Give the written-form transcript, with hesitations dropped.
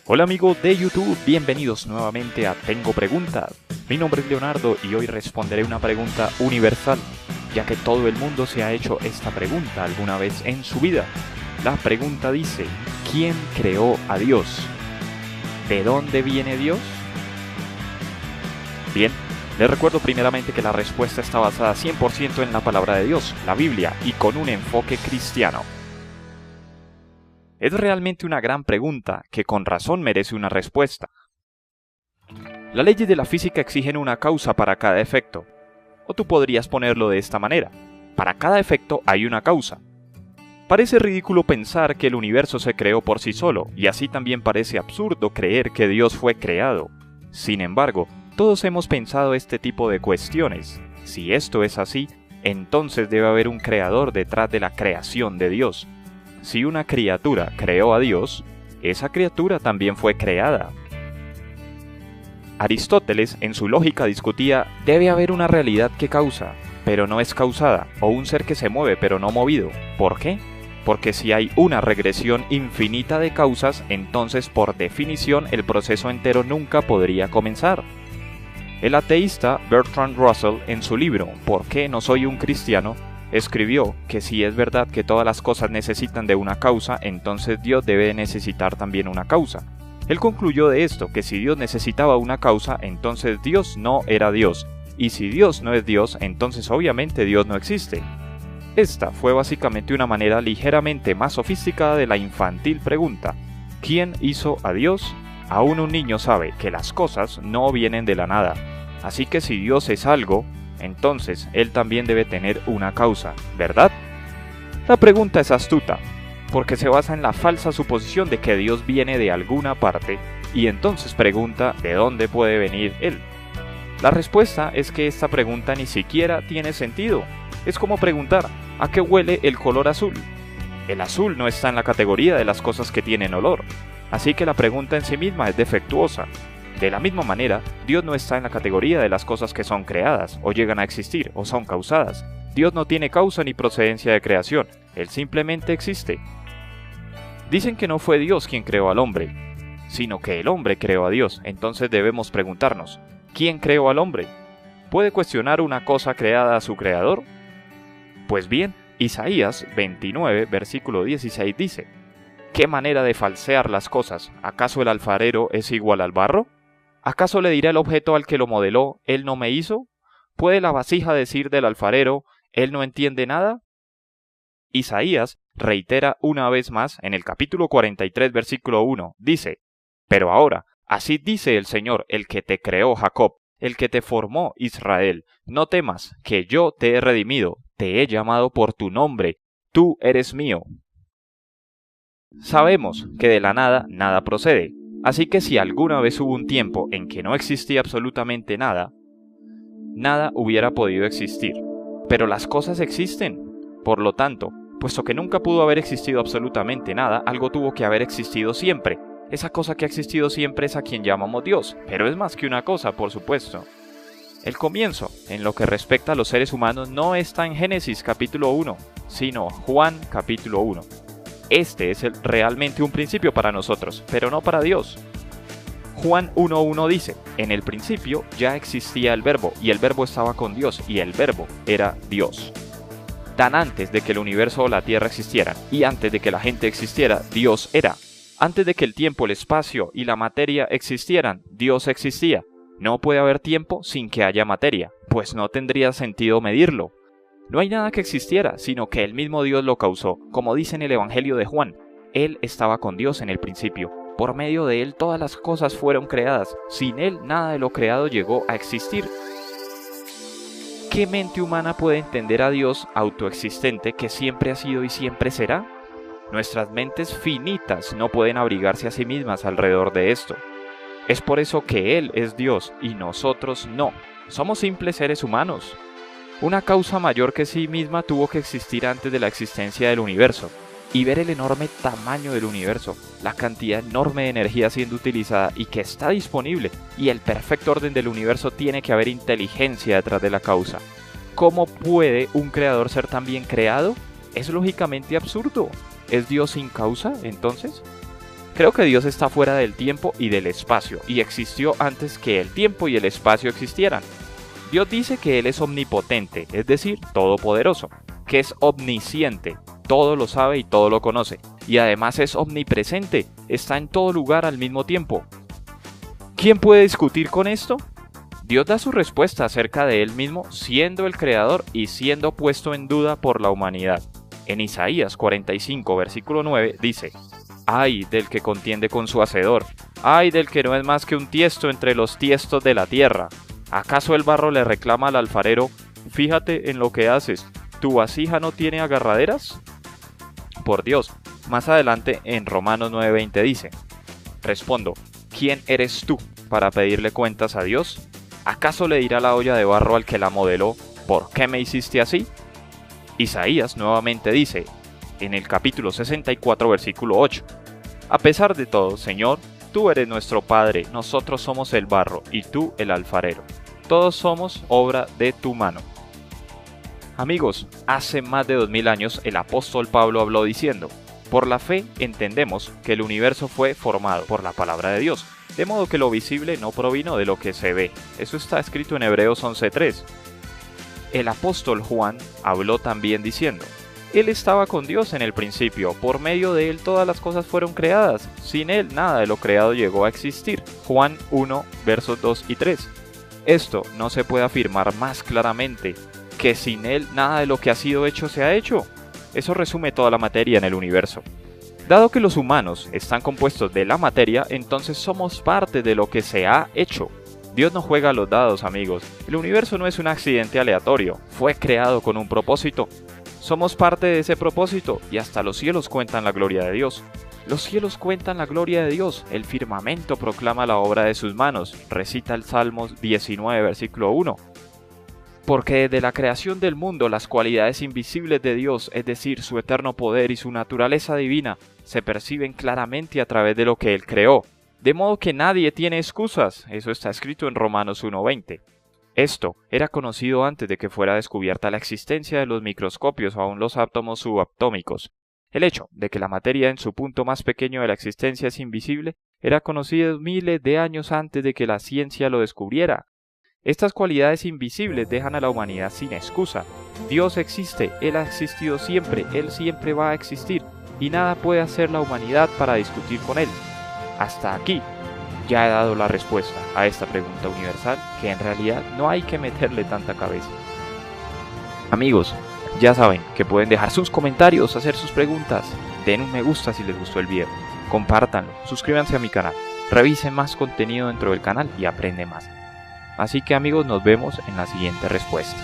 Hola amigos de YouTube, bienvenidos nuevamente a Tengo Preguntas. Mi nombre es Leonardo y hoy responderé una pregunta universal, ya que todo el mundo se ha hecho esta pregunta alguna vez en su vida. La pregunta dice, ¿quién creó a Dios? ¿De dónde viene Dios? Bien, les recuerdo primeramente que la respuesta está basada 100% en la palabra de Dios, la Biblia, y con un enfoque cristiano. Es realmente una gran pregunta que con razón merece una respuesta. Las leyes de la física exigen una causa para cada efecto. O tú podrías ponerlo de esta manera. Para cada efecto hay una causa. Parece ridículo pensar que el universo se creó por sí solo, y así también parece absurdo creer que Dios fue creado. Sin embargo, todos hemos pensado este tipo de cuestiones. Si esto es así, entonces debe haber un creador detrás de la creación de Dios. Si una criatura creó a Dios, esa criatura también fue creada. Aristóteles en su lógica discutía, debe haber una realidad que causa, pero no es causada, o un ser que se mueve pero no movido. ¿Por qué? Porque si hay una regresión infinita de causas, entonces por definición el proceso entero nunca podría comenzar. El ateísta Bertrand Russell en su libro ¿Por qué no soy un cristiano?, escribió que si es verdad que todas las cosas necesitan de una causa, entonces Dios debe necesitar también una causa. Él concluyó de esto que si Dios necesitaba una causa, entonces Dios no era Dios, y si Dios no es Dios, entonces obviamente Dios no existe. Esta fue básicamente una manera ligeramente más sofisticada de la infantil pregunta, ¿quién hizo a Dios? Aún un niño sabe que las cosas no vienen de la nada, así que si Dios es algo, entonces Él también debe tener una causa, ¿verdad? La pregunta es astuta, porque se basa en la falsa suposición de que Dios viene de alguna parte, y entonces pregunta ¿de dónde puede venir Él? La respuesta es que esta pregunta ni siquiera tiene sentido. Es como preguntar ¿a qué huele el color azul? El azul no está en la categoría de las cosas que tienen olor, así que la pregunta en sí misma es defectuosa. De la misma manera, Dios no está en la categoría de las cosas que son creadas, o llegan a existir, o son causadas. Dios no tiene causa ni procedencia de creación, Él simplemente existe. Dicen que no fue Dios quien creó al hombre, sino que el hombre creó a Dios, entonces debemos preguntarnos, ¿quién creó al hombre? ¿Puede cuestionar una cosa creada a su creador? Pues bien, Isaías 29, versículo 16 dice, ¿qué manera de falsear las cosas? ¿Acaso el alfarero es igual al barro? ¿Acaso le dirá el objeto al que lo modeló, él no me hizo? ¿Puede la vasija decir del alfarero, él no entiende nada? Isaías reitera una vez más en el capítulo 43, versículo 1, dice, pero ahora, así dice el Señor, el que te creó Jacob, el que te formó Israel, no temas, que yo te he redimido, te he llamado por tu nombre, tú eres mío. Sabemos que de la nada, nada procede. Así que si alguna vez hubo un tiempo en que no existía absolutamente nada, nada hubiera podido existir. Pero las cosas existen. Por lo tanto, puesto que nunca pudo haber existido absolutamente nada, algo tuvo que haber existido siempre. Esa cosa que ha existido siempre es a quien llamamos Dios, pero es más que una cosa, por supuesto. El comienzo, en lo que respecta a los seres humanos, no está en Génesis capítulo 1, sino Juan capítulo 1. Este es realmente un principio para nosotros, pero no para Dios. Juan 1.1 dice, en el principio ya existía el verbo, y el verbo estaba con Dios, y el verbo era Dios. Tan antes de que el universo o la tierra existieran, y antes de que la gente existiera, Dios era. Antes de que el tiempo, el espacio y la materia existieran, Dios existía. No puede haber tiempo sin que haya materia, pues no tendría sentido medirlo. No hay nada que existiera, sino que el mismo Dios lo causó. Como dice en el Evangelio de Juan, Él estaba con Dios en el principio. Por medio de Él todas las cosas fueron creadas. Sin Él nada de lo creado llegó a existir. ¿Qué mente humana puede entender a Dios autoexistente que siempre ha sido y siempre será? Nuestras mentes finitas no pueden abrigarse a sí mismas alrededor de esto. Es por eso que Él es Dios y nosotros no. Somos simples seres humanos. Una causa mayor que sí misma tuvo que existir antes de la existencia del universo, y ver el enorme tamaño del universo, la cantidad enorme de energía siendo utilizada y que está disponible, y el perfecto orden del universo, tiene que haber inteligencia detrás de la causa. ¿Cómo puede un creador ser tan bien creado? Es lógicamente absurdo. ¿Es Dios sin causa, entonces? Creo que Dios está fuera del tiempo y del espacio, y existió antes que el tiempo y el espacio existieran. Dios dice que Él es omnipotente, es decir, todopoderoso, que es omnisciente, todo lo sabe y todo lo conoce, y además es omnipresente, está en todo lugar al mismo tiempo. ¿Quién puede discutir con esto? Dios da su respuesta acerca de Él mismo siendo el creador y siendo puesto en duda por la humanidad. En Isaías 45, versículo 9 dice: «Ay del que contiende con su hacedor, ay del que no es más que un tiesto entre los tiestos de la tierra. ¿Acaso el barro le reclama al alfarero: fíjate en lo que haces, ¿tu vasija no tiene agarraderas?» Por Dios, más adelante en Romanos 9:20 dice: «Respondo, ¿quién eres tú para pedirle cuentas a Dios? ¿Acaso le dirá la olla de barro al que la modeló: ¿por qué me hiciste así?» Isaías nuevamente dice, en el capítulo 64, versículo 8: «A pesar de todo, Señor, tú eres nuestro Padre, nosotros somos el barro y tú el alfarero. Todos somos obra de tu mano». Amigos, hace más de 2000 años el apóstol Pablo habló diciendo: «Por la fe entendemos que el universo fue formado por la palabra de Dios, de modo que lo visible no provino de lo que se ve». Eso está escrito en Hebreos 11:3. El apóstol Juan habló también diciendo: «Él estaba con Dios en el principio, por medio de Él todas las cosas fueron creadas, sin Él nada de lo creado llegó a existir». Juan 1, versos 2 y 3. Esto no se puede afirmar más claramente, que sin Él nada de lo que ha sido hecho se ha hecho. Eso resume toda la materia en el universo. Dado que los humanos están compuestos de la materia, entonces somos parte de lo que se ha hecho. Dios no juega a los dados, amigos. El universo no es un accidente aleatorio, fue creado con un propósito. Somos parte de ese propósito y hasta los cielos cuentan la gloria de Dios. Los cielos cuentan la gloria de Dios, el firmamento proclama la obra de sus manos, recita el Salmos 19, versículo 1. Porque desde la creación del mundo las cualidades invisibles de Dios, es decir, su eterno poder y su naturaleza divina, se perciben claramente a través de lo que Él creó. De modo que nadie tiene excusas, eso está escrito en Romanos 1:20. Esto era conocido antes de que fuera descubierta la existencia de los microscopios o aún los átomos subatómicos. El hecho de que la materia en su punto más pequeño de la existencia es invisible era conocido miles de años antes de que la ciencia lo descubriera. Estas cualidades invisibles dejan a la humanidad sin excusa. Dios existe, Él ha existido siempre, Él siempre va a existir, y nada puede hacer la humanidad para discutir con Él. Hasta aquí ya he dado la respuesta a esta pregunta universal, que en realidad no hay que meterle tanta cabeza. Amigos, ya saben que pueden dejar sus comentarios, hacer sus preguntas, den un me gusta si les gustó el video, compártanlo, suscríbanse a mi canal, revisen más contenido dentro del canal y aprenden más. Así que amigos, nos vemos en la siguiente respuesta.